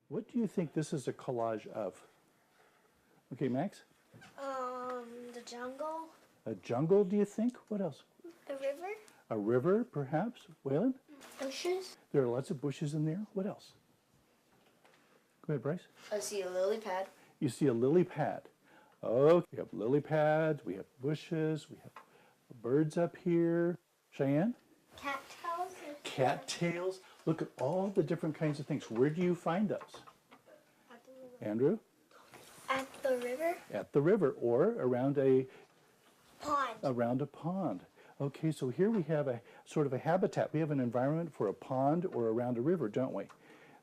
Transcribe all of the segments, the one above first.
What do you think this is a collage of? Okay, Max? The jungle. A jungle, do you think? What else? A river. A river, perhaps? Waylon? Bushes. There are lots of bushes in there. What else? Go ahead, Bryce. I see a lily pad. You see a lily pad. Oh, we have lily pads, we have bushes, we have birds up here. Cheyenne? Cattails. Cattails. Look at all the different kinds of things. Where do you find those? Andrew? At the river. At the river or around a Pond. Okay, so here we have a sort of a habitat. We have an environment for a pond or around a river, don't we?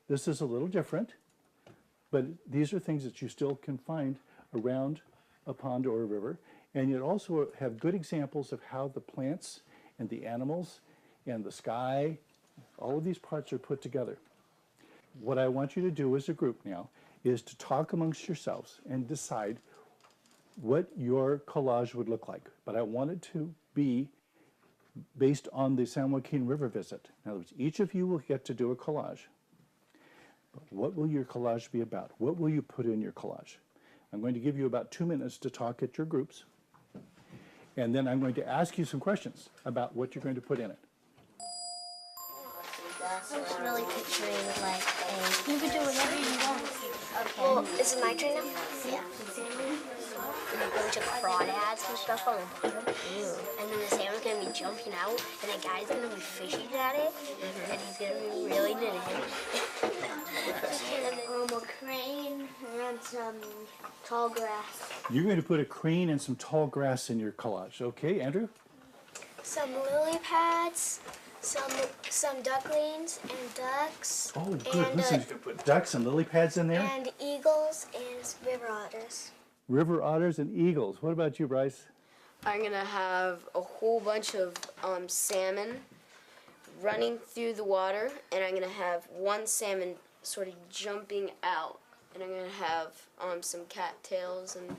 This is a little different, but these are things that you still can find around a pond or a river. And you also have good examples of how the plants and the animals and the sky, all of these parts are put together. What I want you to do as a group now is to talk amongst yourselves and decide what your collage would look like. But I want it to be based on the San Joaquin River visit. In other words, each of you will get to do a collage. But what will your collage be about? What will you put in your collage? I'm going to give you about 2 minutes to talk at your groups. And then I'm going to ask you some questions about what you're going to put in it. I was really picturing like a. You can do whatever you want. Okay. Well, is it my turn now? Yeah. And a bunch of crawdads and stuff on the bottom. And then the salmon's gonna be jumping out, and the guy's gonna be fishing at it, and he's gonna be reeling it in. A crane and some tall grass. You're going to put a crane and some tall grass in your collage. Okay, Andrew? Some lily pads, some ducklings and ducks. Oh, good. And, Listen, you can put ducks and lily pads in there. and eagles and river otters. River otters and eagles. What about you, Bryce? I'm gonna have a whole bunch of salmon running through the water, and I'm gonna have one salmon sort of jumping out, and I'm gonna have some cattails and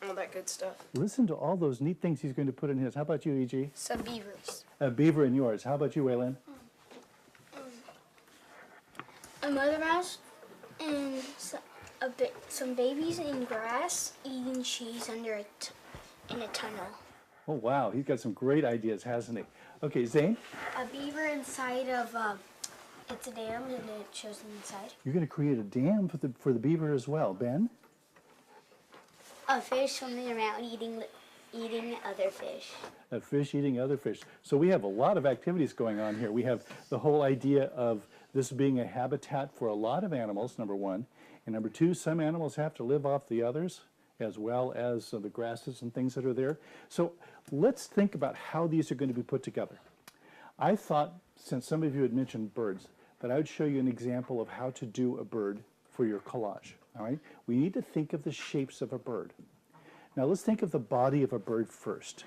all that good stuff. Listen to all those neat things he's going to put in his. How about you, E.G.? Some beavers. A beaver in yours. How about you, Waylon? A mother mouse and some babies in grass eating cheese under in a tunnel. Oh, wow. He's got some great ideas, hasn't he? Okay, Zane? A beaver inside of it's a dam and it shows them inside. You're going to create a dam for the beaver as well. Ben? A fish swimming around eating other fish. A fish eating other fish. So we have a lot of activities going on here. We have the whole idea of this being a habitat for a lot of animals, number one. And number two, some animals have to live off the others, as well as the grasses and things that are there. So let's think about how these are going to be put together. I thought, since some of you had mentioned birds, that I would show you an example of how to do a bird for your collage. All right? We need to think of the shapes of a bird. Now let's think of the body of a bird first.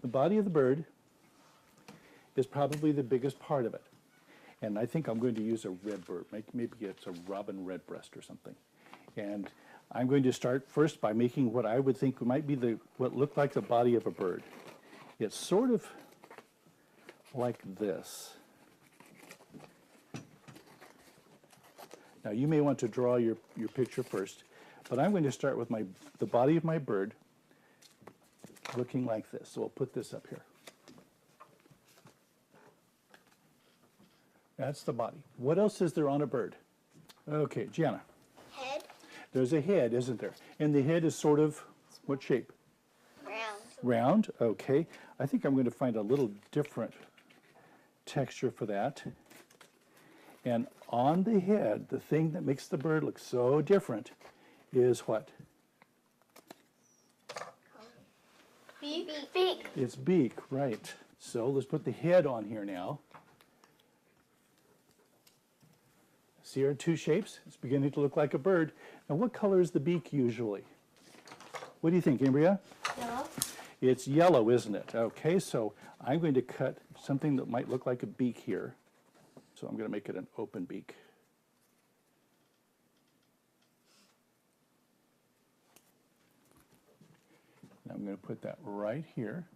The body of the bird is probably the biggest part of it. And I think I'm going to use a red bird. Maybe it's a robin redbreast or something. And I'm going to start first by making what I would think might be what looked like the body of a bird. It's sort of like this. Now you may want to draw your picture first, but I'm going to start with the body of my bird looking like this. So we'll put this up here. That's the body. What else is there on a bird? Okay, Gianna. Head. There's a head, isn't there? And the head is sort of what shape? Round. Round, okay. I think I'm going to find a little different texture for that. And on the head, the thing that makes the bird look so different is what? Beak. Beak. It's beak, right. So let's put the head on here now. See our two shapes? It's beginning to look like a bird. Now what color is the beak usually? What do you think, Ambria? Yellow. It's yellow, isn't it? Okay, so I'm going to cut something that might look like a beak here. So I'm going to make it an open beak. And I'm going to put that right here.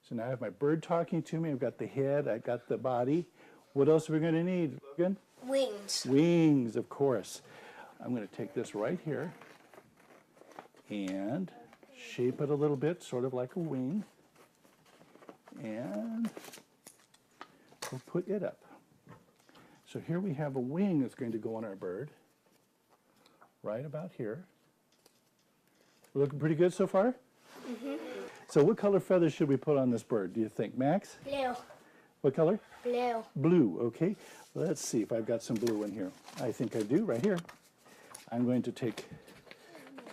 So now I have my bird talking to me. I've got the head, I've got the body. What else are we going to need, Logan? Wings. Wings, of course. I'm going to take this right here and shape it a little bit, sort of like a wing. And we'll put it up. So here we have a wing that's going to go on our bird, right about here. We're looking pretty good so far? Mm-hmm. So what color feathers should we put on this bird, do you think, Max? Blue. What color? Blue. Blue, okay. Let's see if I've got some blue in here. I think I do, right here. I'm going to take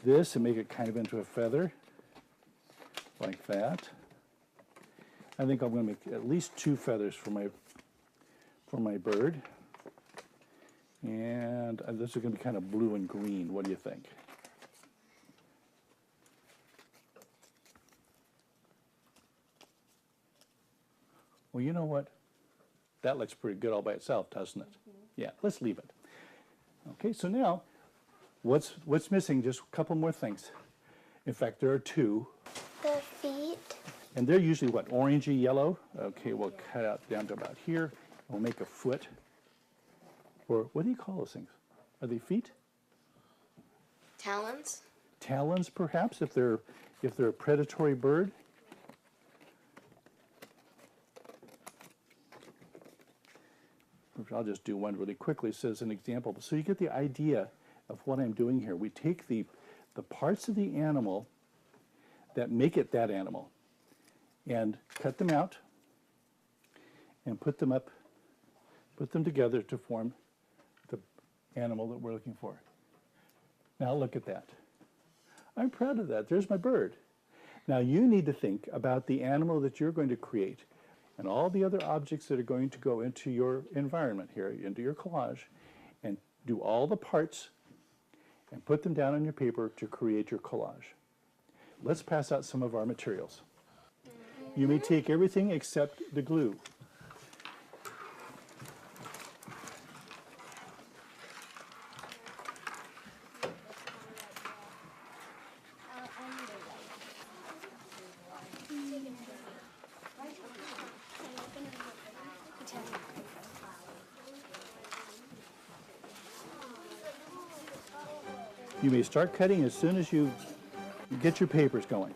this and make it kind of into a feather, like that. I think I'm going to make at least 2 feathers for my bird. And this is going to be kind of blue and green. What do you think? Well, you know what? That looks pretty good all by itself, doesn't it? Yeah, let's leave it. Okay, so now, what's missing? Just a couple more things. In fact, there are 2. The feet. And they're usually what, orangey yellow? Okay, we'll cut out down to about here. We'll make a foot. Or what do you call those things? Are they feet? Talons? Talons, perhaps, if they're a predatory bird. I'll just do one really quickly. It says an example. So you get the idea of what I'm doing here. We take the parts of the animal that make it that animal and cut them out and put them together to form the animal that we're looking for. Now look at that. I'm proud of that. There's my bird. Now you need to think about the animal that you're going to create and all the other objects that are going to go into your environment here, into your collage, and do all the parts and put them down on your paper to create your collage. Let's pass out some of our materials. You may take everything except the glue. You may start cutting as soon as you get your papers going.